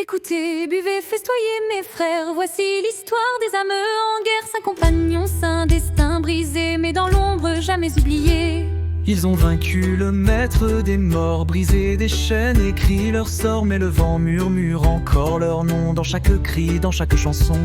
Écoutez, buvez, festoyez mes frères, voici l'histoire des âmes en guerre. 5 compagnons, un destin brisé, mais dans l'ombre jamais oublié. Ils ont vaincu le maître des morts, brisé des chaînes, écrit leur sort. Mais le vent murmure encore leur nom dans chaque cri, dans chaque chanson.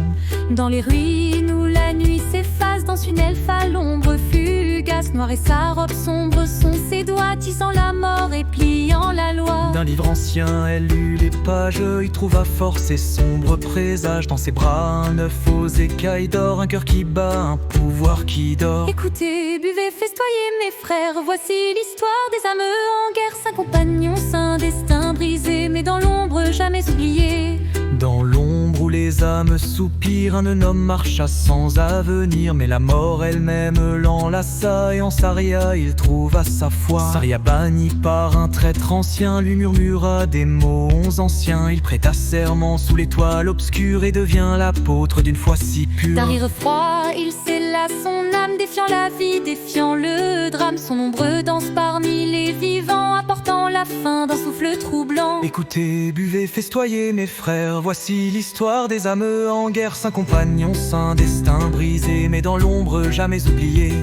Dans les ruines où la nuit s'efface, danse une elfe à l'ombre fugace. Noire et sa robe sombre sont ses doigts, tissant la mort et pliant la loi. D'un livre ancien, elle lut les pages, il trouva force et sombre présage. Dans ses bras, un œuf aux écailles d'or, un cœur qui bat, un pouvoir qui dort. Écoutez, buvez, festoyez mes frères, voici l'histoire des âmes en guerre. 5 compagnons, un destin brisé, mais dans l'ombre jamais oublié. Dans l'ombre où les âmes soupirent, un homme marcha sans avenir. Mais la mort elle-même l'enlaça, et en Saria il trouva sa foi. Saria, banni par un traître ancien, lui murmura des mots anciens. Il prêta serment sous l'étoile obscure et devient l'apôtre d'une foi si pure. D'un rire froid, il scella son âme, défiant la vie, défiant le drame. Son ombre danse parmi les vivants, apportant la fin d'un souffle troublant. Écoutez, buvez, festoyez mes frères, voici l'histoire des âmes en guerre. 5 compagnons, un destin brisé, mais dans l'ombre jamais oublié.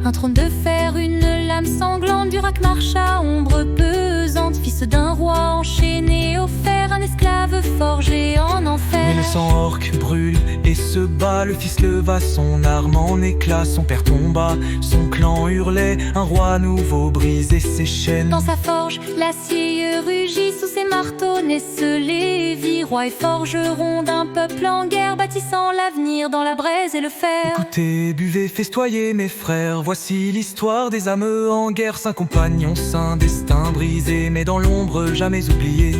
Un trône de fer, une lame sanglante, Durac marcha, ombre pesante. Fils d'un roi enchaîné au fer, un esclave forgé en enfer. Mais le sang orque brûle et se bat, le fils leva son arme en éclat. Son père tomba, son clan hurlait, un roi nouveau brisait ses chaînes. Dans sa forge, l'acier rugit, sous ses marteaux naissent les vies. Roi et forgeron d'un peuple en guerre, bâtissant l'avenir dans la braise et le fer. Écoutez, buvez, festoyez mes frères, voici l'histoire des âmes en guerre. 5 compagnons, un destin brisé, mais dans l'ombre jamais oublié.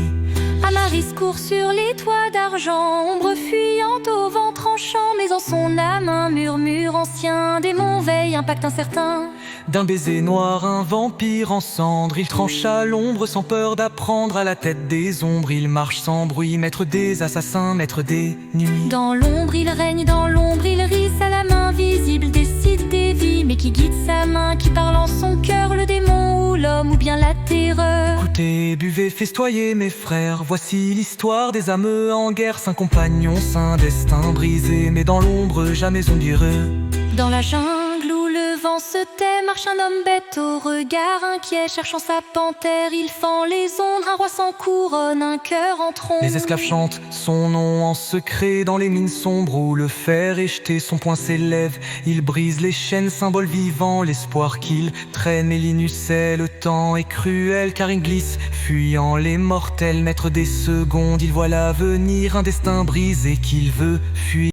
Amaris court sur les toits d'argent, ombre fuyante au vent tranchant. Mais en son âme un murmure ancien, démon veille, un pacte incertain. D'un baiser noir, un vampire en cendres, il trancha l'ombre sans peur d'apprendre. À la tête des ombres, il marche sans bruit, maître des assassins, maître des nuits. Dans l'ombre il règne, dans l'ombre il rit, à la main visible décide des vies. Mais qui guide sa main, qui parle en son cœur, le démon ou l'homme ou bien la terreur. Écoutez, buvez, festoyez mes frères, voici l'histoire des âmes en guerre. 5 compagnons, un destin brisé, mais dans l'ombre jamais ondireux. Dans la jungle où le vent se tait, marche un homme bête au regard inquiet. Cherchant sa panthère, il fend les ombres, un roi sans couronne, un cœur en trombe. Les esclaves chantent son nom en secret, dans les mines sombres où le fer est jeté. Son poing s'élève, il brise les chaînes, symbole vivant, l'espoir qu'il traîne. Et Linus sait, le temps est cruel, car il glisse, fuyant les mortels. Maître des secondes, il voit l'avenir, un destin brisé qu'il veut fuir.